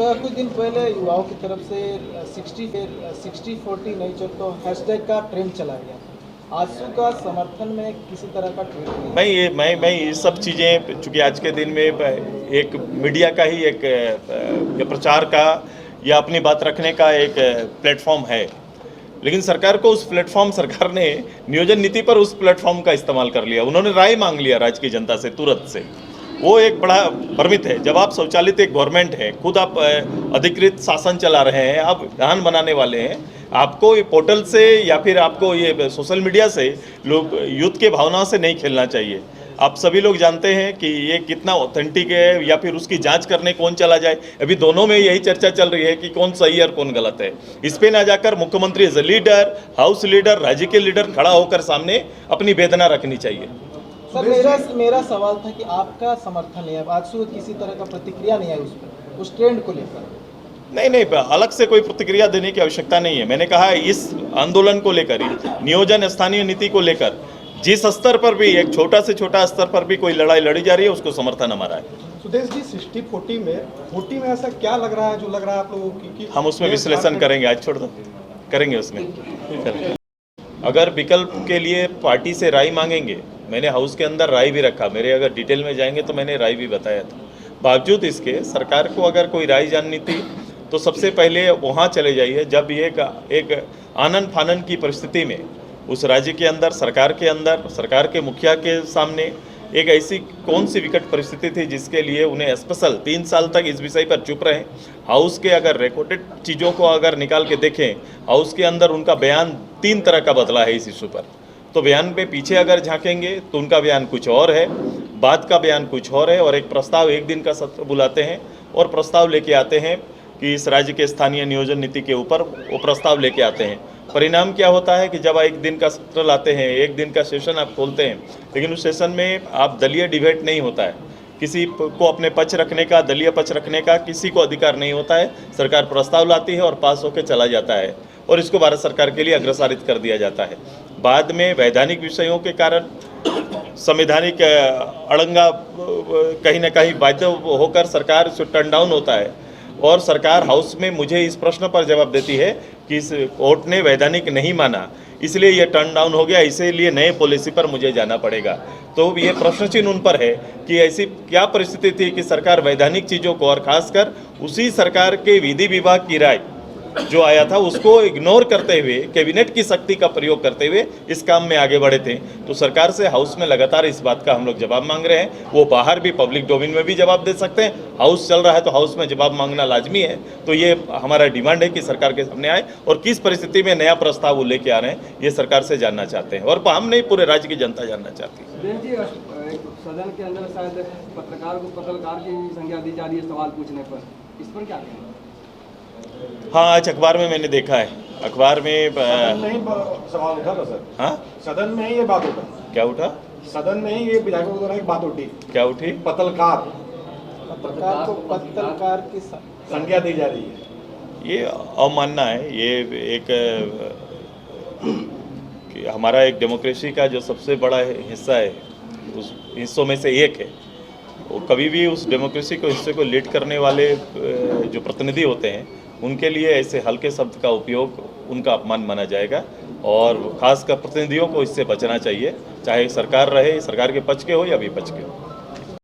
कुछ दिन पहले युवाओं की तरफ से 60-40 नहीं चल तो हैशटैग का ट्रेंड चला गया। आजसू का समर्थन में किसी तरह का ट्वीट नहीं। मैं ये सब चीज़ें, चूँकि आज के दिन में एक मीडिया का ही एक प्रचार का या अपनी बात रखने का एक प्लेटफॉर्म है, लेकिन सरकार को उस प्लेटफॉर्म, सरकार ने नियोजन नीति पर उस प्लेटफॉर्म का इस्तेमाल कर लिया। उन्होंने राय मांग लिया राज्य की जनता से तुरंत से। वो एक बड़ा भ्रमित है। जब आप स्वचालित एक गवर्नमेंट है, खुद आप अधिकृत शासन चला रहे हैं, आप विधान बनाने वाले हैं, आपको ये पोर्टल से या फिर आपको ये सोशल मीडिया से लोग युद्ध के भावना से नहीं खेलना चाहिए। आप सभी लोग जानते हैं कि ये कितना ऑथेंटिक है या फिर उसकी जांच करने कौन चला जाए। अभी दोनों में यही चर्चा चल रही है कि कौन सही है और कौन गलत है। इस पे ना जाकर मुख्यमंत्री as a leader, house leader, राज्य के लीडर खड़ा होकर सामने अपनी वेदना रखनी चाहिए। सर, मेरा सवाल था कि आपका समर्थन है, अब आजसू किसी तरह का प्रतिक्रिया नहीं है उस ट्रेंड को लेकर। नहीं, अलग से कोई प्रतिक्रिया देने की आवश्यकता नहीं है। मैंने कहा इस आंदोलन को लेकर, नियोजन स्थानीय नीति को लेकर जिस स्तर पर भी, एक छोटा से छोटा स्तर पर भी कोई लड़ाई लड़ी जा रही है, उसको समर्थन हमारा है। सुदेश जी, 60-40 में ऐसा क्या लग रहा है जो लग रहा है आप लोगों की? हम उसमें विश्लेषण करेंगे, आज छोड़ दो, करेंगे उसमें। अगर विकल्प के लिए पार्टी से राय मांगेंगे, मैंने हाउस के अंदर राय भी रखा, मेरे अगर डिटेल में जाएंगे तो मैंने राय भी बताया था। बावजूद इसके सरकार को अगर कोई राय जाननी थी तो सबसे पहले वहाँ चले जाइए जब एक आनन फानन की परिस्थिति में उस राज्य के अंदर, सरकार के मुखिया के सामने एक ऐसी कौन सी विकट परिस्थिति थी जिसके लिए उन्हें स्पेशल 3 साल तक इस विषय पर चुप रहे। हाउस के अगर रिकॉर्डेड चीज़ों को अगर निकाल के देखें, हाउस के अंदर उनका बयान 3 तरह का बदला है इस इशू पर। तो बयान पे पीछे अगर झांकेंगे तो उनका बयान कुछ और है, बाद का बयान कुछ और है, और एक प्रस्ताव, एक दिन का सत्र बुलाते हैं और प्रस्ताव लेके आते हैं कि इस राज्य के स्थानीय नियोजन नीति के ऊपर वो प्रस्ताव लेके आते हैं। परिणाम क्या होता है कि जब एक दिन का सत्र लाते हैं, एक दिन का सेशन आप खोलते हैं, लेकिन उस सेशन में आप दलीय डिबेट नहीं होता है, किसी को अपने पक्ष रखने का, दलीय पक्ष रखने का किसी को अधिकार नहीं होता है। सरकार प्रस्ताव लाती है और पास होकर चला जाता है और इसको भारत सरकार के लिए अग्रसारित कर दिया जाता है। बाद में वैधानिक विषयों के कारण संवैधानिक अड़ंगा कहीं ना कहीं बाध्य होकर सरकार से टर्न डाउन होता है और सरकार हाउस में मुझे इस प्रश्न पर जवाब देती है कि इस कोर्ट ने वैधानिक नहीं माना, इसलिए ये टर्न डाउन हो गया, इसीलिए नए पॉलिसी पर मुझे जाना पड़ेगा। तो ये प्रश्न चिन्ह उन पर है कि ऐसी क्या परिस्थिति थी कि सरकार वैधानिक चीज़ों को, और खासकर उसी सरकार के विधि विभाग की राय जो आया था उसको इग्नोर करते हुए, कैबिनेट की शक्ति का प्रयोग करते हुए इस काम में आगे बढ़े थे। तो सरकार से हाउस में लगातार इस बात का हम लोग जवाब मांग रहे हैं। वो बाहर भी पब्लिक डोमेन में भी जवाब दे सकते हैं, हाउस चल रहा है तो हाउस में जवाब मांगना लाजमी है। तो ये हमारा डिमांड है कि सरकार के सामने आए और किस परिस्थिति में नया प्रस्ताव वो लेके आ रहे हैं, ये सरकार से जानना चाहते हैं और हम नहीं, पूरे राज्य की जनता जानना चाहती है। सदन के अंदर शायद पत्रकार की संख्या दी जा रही है सवाल पूछने पर, इस पर क्या कहें? हाँ, आज अखबार में मैंने देखा है, अखबार में सवाल उठा था सर। हाँ, सदन में ही ये बात उठा। क्या उठा? सदन में ही ये विधायकों द्वारा एक बात उठी। क्या उठी? पत्रकार को पत्रकार की संज्ञा दी जा रही है। ये अवमानना है। ये एक कि हमारा एक डेमोक्रेसी का जो सबसे बड़ा हिस्सा है, उस हिस्सों में से एक है। वो कभी भी उस डेमोक्रेसी को, हिस्से को लीड करने वाले जो प्रतिनिधि होते हैं, उनके लिए ऐसे हल्के शब्द का उपयोग उनका अपमान माना जाएगा और खासकर प्रतिनिधियों को इससे बचना चाहिए, चाहे सरकार रहे, सरकार के पक्ष के हो या विपक्ष के हो।